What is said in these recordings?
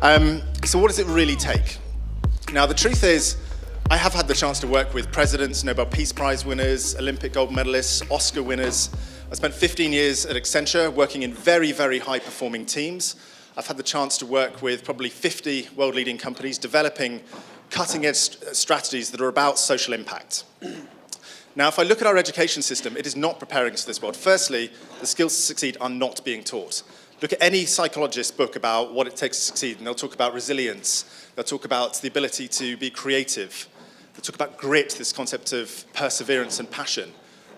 So what does it really take? Now, the truth is, I have had the chance to work with presidents, Nobel Peace Prize winners, Olympic gold medalists, Oscar winners. I spent 15 years at Accenture working in very, very high-performing teams. I've had the chance to work with probably 50 world-leading companies developing cutting-edge strategies that are about social impact. Now, if I look at our education system, it is not preparing us for this world. Firstly, the skills to succeed are not being taught. Look at any psychologist's book about what it takes to succeed, and they'll talk about resilience. They'll talk about the ability to be creative. They'll talk about grit, this concept of perseverance and passion.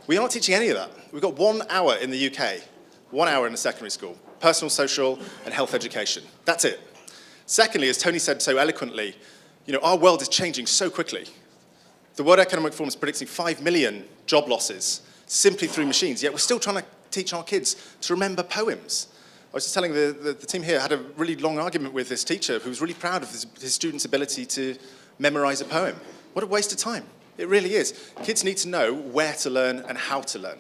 We aren't teaching any of that. We've got 1 hour in the UK, 1 hour in a secondary school, personal, social, and health education. That's it. Secondly, as Tony said so eloquently, our world is changing so quickly. The World Economic Forum is predicting 5 million job losses simply through machines, yet we're still trying to teach our kids to remember poems. I was just telling the team here, I had a really long argument with this teacher who was really proud of his students' ability to memorize a poem. What a waste of time. It really is. Kids need to know where to learn and how to learn.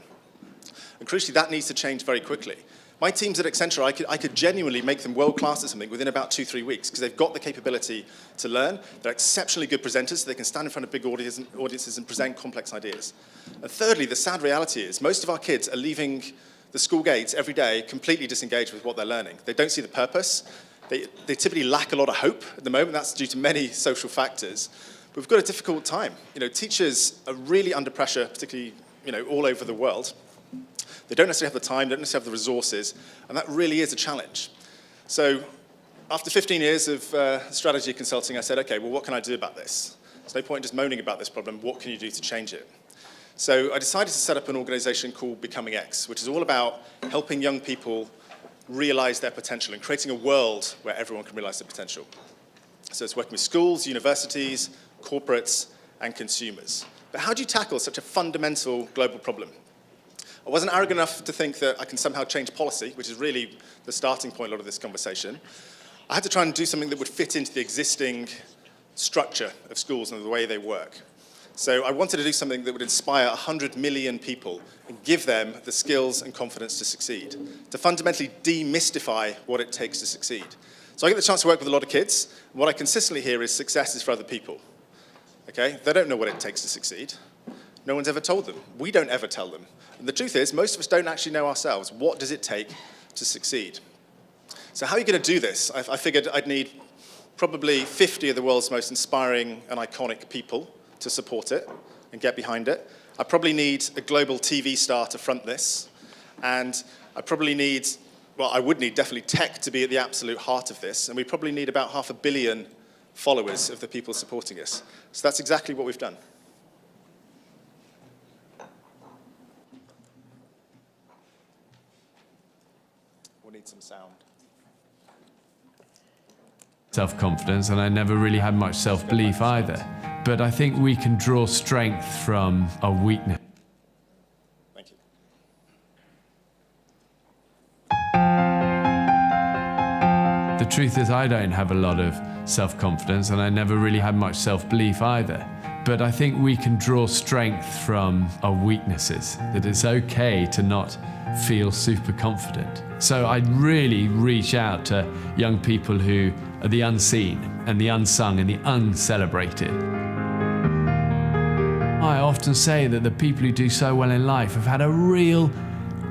And crucially, that needs to change very quickly. My teams at Accenture, I could genuinely make them world-class at something within about 2-3 weeks because they've got the capability to learn. They're exceptionally good presenters, so they can stand in front of big audiences and present complex ideas. And thirdly, the sad reality is most of our kids are leaving the school gates every day completely disengaged with what they're learning. They don't see the purpose. They typically lack a lot of hope at the moment. That's due to many social factors. But we've got a difficult time. Teachers are really under pressure, particularly all over the world. They don't necessarily have the time, they don't necessarily have the resources, and that really is a challenge. So after 15 years of strategy consulting, I said, okay, well, what can I do about this? There's no point in just moaning about this problem. What can you do to change it? So I decided to set up an organization called Becoming X, which is all about helping young people realize their potential and creating a world where everyone can realize their potential. So it's working with schools, universities, corporates, and consumers. But how do you tackle such a fundamental global problem? I wasn't arrogant enough to think that I can somehow change policy, which is really the starting point of a lot of this conversation. I had to try and do something that would fit into the existing structure of schools and the way they work. So I wanted to do something that would inspire 100 million people and give them the skills and confidence to succeed, to fundamentally demystify what it takes to succeed. So I get the chance to work with a lot of kids, and what I consistently hear is success is for other people. Okay? They don't know what it takes to succeed. No one's ever told them. We don't ever tell them. And the truth is, most of us don't actually know ourselves. What does it take to succeed? So how are you going to do this? I figured I'd need probably 50 of the world's most inspiring and iconic people to support it and get behind it. I probably need a global TV star to front this. And I probably need, I would need definitely tech to be at the absolute heart of this. And we probably need about 500 million followers of the people supporting us. So that's exactly what we've done. We'll need some sound. Self-confidence, and I never really had much self-belief either. But I think we can draw strength from a weakness. Thank you. The truth is, I don't have a lot of self-confidence, and I never really had much self-belief either. But I think we can draw strength from our weaknesses, that it's okay to not feel super confident. So I'd really reach out to young people who are the unseen and the unsung and the uncelebrated. I often say that the people who do so well in life have had a real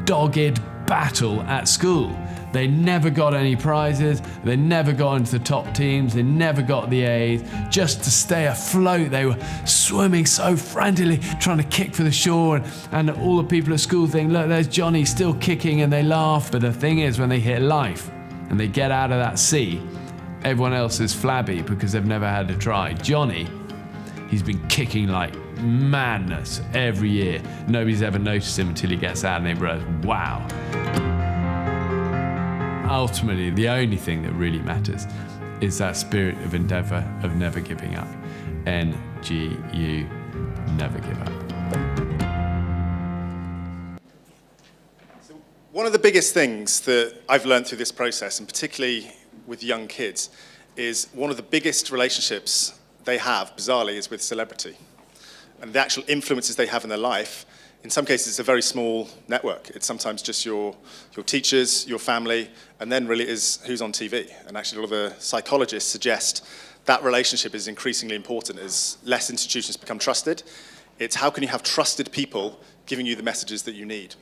dogged battle at school. They never got any prizes, they never got into the top teams, they never got the A's. Just to stay afloat, they were swimming so frantically, trying to kick for the shore, and all the people at school think, look, there's Johnny still kicking, and they laugh. But the thing is, when they hit life and they get out of that sea, everyone else is flabby because they've never had a try. Johnny, he's been kicking like madness every year. Nobody's ever noticed him until he gets out and they realize, wow. Ultimately, the only thing that really matters is that spirit of endeavor, of never giving up. NGU, never give up. So one of the biggest things that I've learned through this process, and particularly with young kids, is one of the biggest relationships they have, bizarrely, is with celebrity. And the actual influences they have in their life In some cases, it's a very small network. It's sometimes just your teachers, your family, and then really it is who's on TV. And actually, a lot of the psychologists suggest that relationship is increasingly important as less institutions become trusted. It's how can you have trusted people giving you the messages that you need.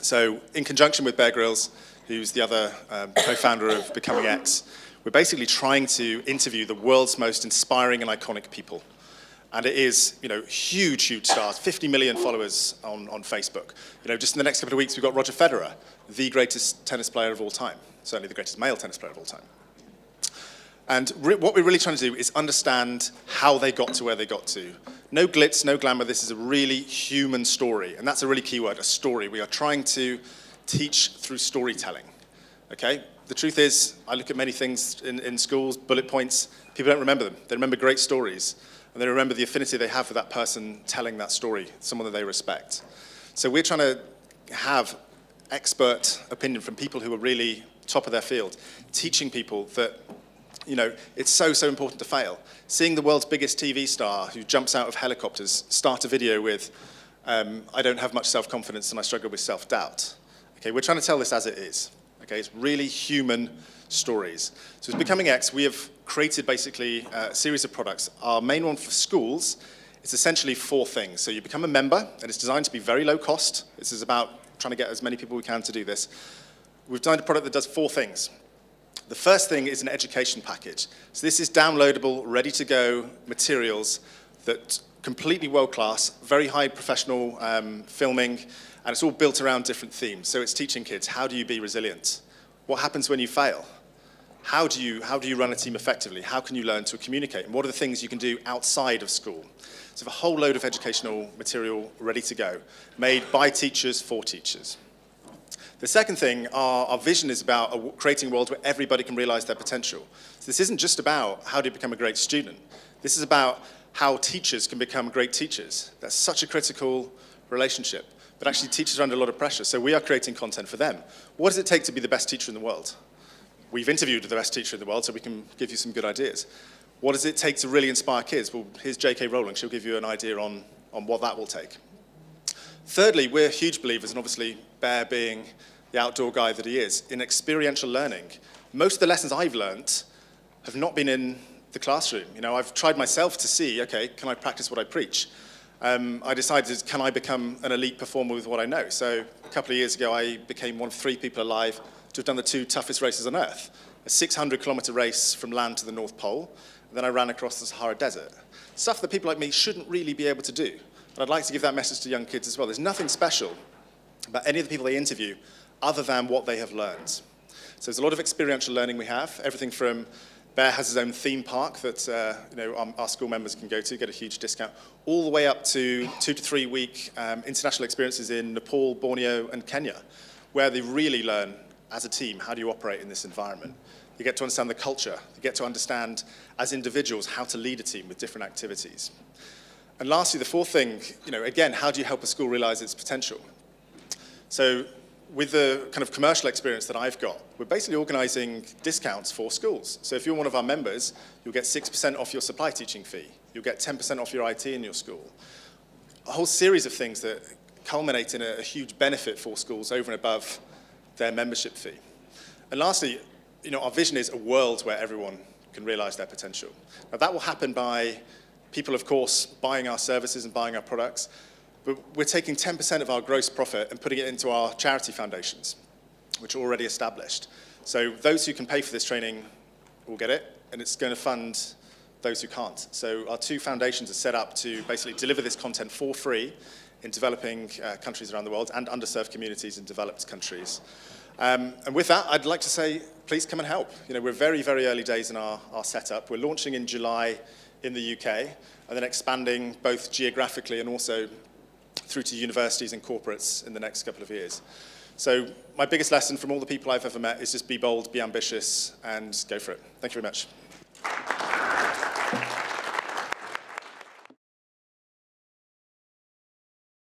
So in conjunction with Bear Grylls, who's the other co-founder of Becoming X, we're basically trying to interview the world's most inspiring and iconic people. And it is, huge, huge stars, 50 million followers on Facebook. Just in the next couple of weeks, we've got Roger Federer, the greatest tennis player of all time, certainly the greatest male tennis player of all time. And what we're really trying to do is understand how they got to where they got to. No glitz, no glamour, this is a really human story. And that's a really key word, a story. We are trying to teach through storytelling, okay? The truth is, I look at many things in schools, bullet points, people don't remember them. They remember great stories. And they remember the affinity they have for that person telling that story, someone that they respect. So we're trying to have expert opinion from people who are really top of their field, teaching people that, it's so, so important to fail. Seeing the world's biggest TV star who jumps out of helicopters start a video with, I don't have much self-confidence and I struggle with self-doubt. Okay, we're trying to tell this as it is. Okay, it's really human stories. So as Becoming X, we have created basically a series of products. Our main one for schools is essentially 4 things. So you become a member, and it's designed to be very low cost. This is about trying to get as many people we can to do this. We've designed a product that does 4 things. The first thing is an education package. So this is downloadable, ready-to-go materials that completely world-class, very high professional filming, and it's all built around different themes. So it's teaching kids, how do you be resilient? What happens when you fail? How do you run a team effectively? How can you learn to communicate? And what are the things you can do outside of school? So a whole load of educational material ready to go, made by teachers for teachers. The second thing, our vision is about creating a world where everybody can realize their potential. So this isn't just about how do you become a great student. This is about how teachers can become great teachers. That's such a critical relationship. But actually, teachers are under a lot of pressure, so we are creating content for them. What does it take to be the best teacher in the world? We've interviewed the best teacher in the world, so we can give you some good ideas. What does it take to really inspire kids? Well, here's J.K. Rowling. She'll give you an idea on what that will take. Thirdly, we're huge believers, and obviously Bear being the outdoor guy that he is, in experiential learning. Most of the lessons I've learned have not been in the classroom. I've tried myself to see, okay, can I practice what I preach? I decided, can I become an elite performer with what I know? So a couple of years ago, I became one of 3 people alive to have done the 2 toughest races on Earth. A 600-kilometer race from land to the North Pole, and then I ran across the Sahara Desert. Stuff that people like me shouldn't really be able to do. And I'd like to give that message to young kids as well. There's nothing special about any of the people they interview other than what they have learned. So there's a lot of experiential learning we have, everything from Bear has his own theme park that our school members can go to, get a huge discount, all the way up to 2 to 3 week international experiences in Nepal, Borneo, and Kenya, where they really learn as a team, how do you operate in this environment? You get to understand the culture. You get to understand, as individuals, how to lead a team with different activities. And lastly, the 4th thing, again, how do you help a school realize its potential? So with the kind of commercial experience that I've got, we're basically organizing discounts for schools. So if you're one of our members, you'll get 6% off your supply teaching fee. You'll get 10% off your IT in your school. A whole series of things that culminate in a huge benefit for schools over and above their membership fee. And lastly, our vision is a world where everyone can realize their potential. Now that will happen by people, of course, buying our services and buying our products, but we're taking 10% of our gross profit and putting it into our charity foundations, which are already established. So those who can pay for this training will get it, and it's going to fund those who can't. So our 2 foundations are set up to basically deliver this content for free in developing countries around the world and underserved communities in developed countries. And with that, I'd like to say, please come and help. We're very, very early days in our setup. We're launching in July in the UK, and then expanding both geographically and also through to universities and corporates in the next couple of years. So my biggest lesson from all the people I've ever met is just be bold, be ambitious, and go for it. Thank you very much.